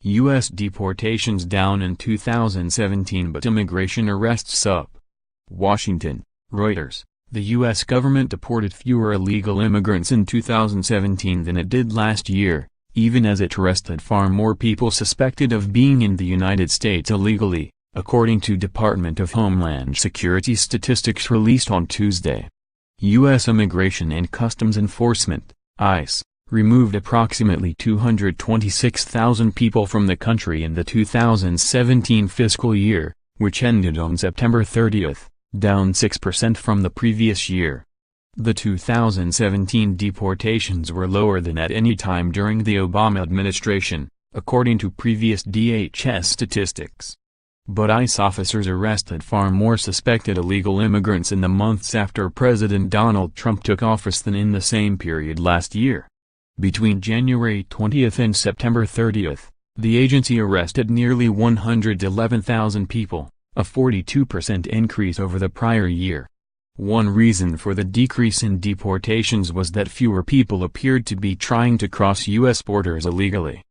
U.S. deportations down in 2017 but immigration arrests up. Washington, Reuters. The U.S. government deported fewer illegal immigrants in 2017 than it did last year, even as it arrested far more people suspected of being in the United States illegally, according to Department of Homeland Security statistics released on Tuesday. U.S. Immigration and Customs Enforcement, ICE, removed approximately 226,000 people from the country in the 2017 fiscal year, which ended on September 30, down 6% from the previous year. The 2017 deportations were lower than at any time during the Obama administration, according to previous DHS statistics. But ICE officers arrested far more suspected illegal immigrants in the months after President Donald Trump took office than in the same period last year. Between January 20 and September 30, the agency arrested nearly 111,000 people, a 42% increase over the prior year. One reason for the decrease in deportations was that fewer people appeared to be trying to cross U.S. borders illegally.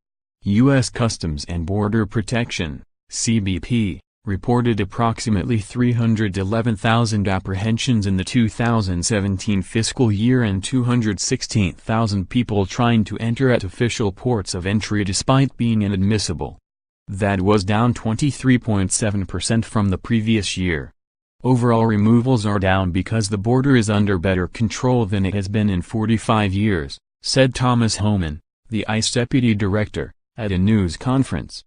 U.S. Customs and Border Protection, CBP, reported approximately 311,000 apprehensions in the 2017 fiscal year and 216,000 people trying to enter at official ports of entry despite being inadmissible. That was down 23.7% from the previous year. Overall removals are down because the border is under better control than it has been in 45 years, said Thomas Homan, the ICE deputy director, at a news conference.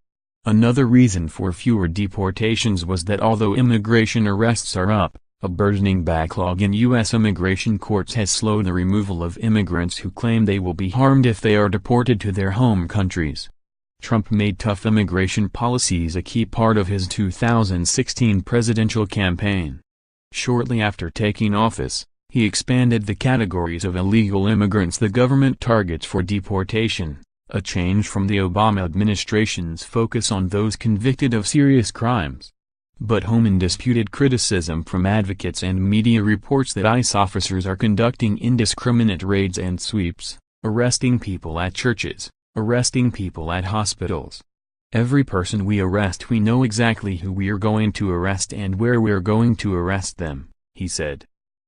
Another reason for fewer deportations was that although immigration arrests are up, a burgeoning backlog in U.S. immigration courts has slowed the removal of immigrants who claim they will be harmed if they are deported to their home countries. Trump made tough immigration policies a key part of his 2016 presidential campaign. Shortly after taking office, he expanded the categories of illegal immigrants the government targets for deportation, a change from the Obama administration's focus on those convicted of serious crimes. But Homan disputed criticism from advocates and media reports that ICE officers are conducting indiscriminate raids and sweeps, arresting people at churches, arresting people at hospitals. Every person we arrest we know exactly who we are going to arrest and where we are going to arrest them, he said.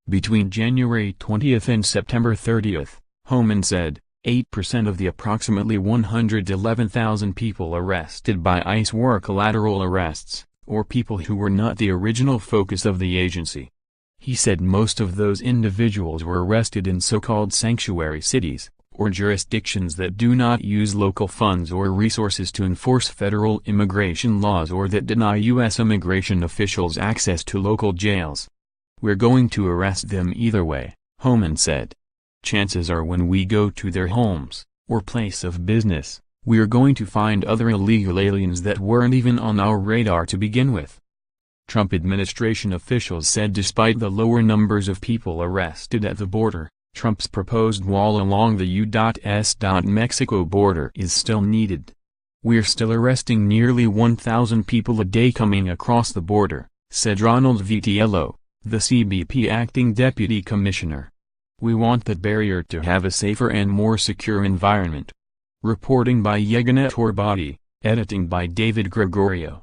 Between January 20 and September 30, Homan said, 8% of the approximately 111,000 people arrested by ICE were collateral arrests, or people who were not the original focus of the agency. He said most of those individuals were arrested in so-called sanctuary cities, or jurisdictions that do not use local funds or resources to enforce federal immigration laws or that deny U.S. immigration officials access to local jails. We're going to arrest them either way, Homan said. Chances are when we go to their homes, or place of business, we're going to find other illegal aliens that weren't even on our radar to begin with. Trump administration officials said despite the lower numbers of people arrested at the border, Trump's proposed wall along the U.S.-Mexico border is still needed. We're still arresting nearly 1,000 people a day coming across the border, said Ronald Vitiello, the CBP acting deputy commissioner. We want that barrier to have a safer and more secure environment. Reporting by Yeganet Orbati, editing by David Gregorio.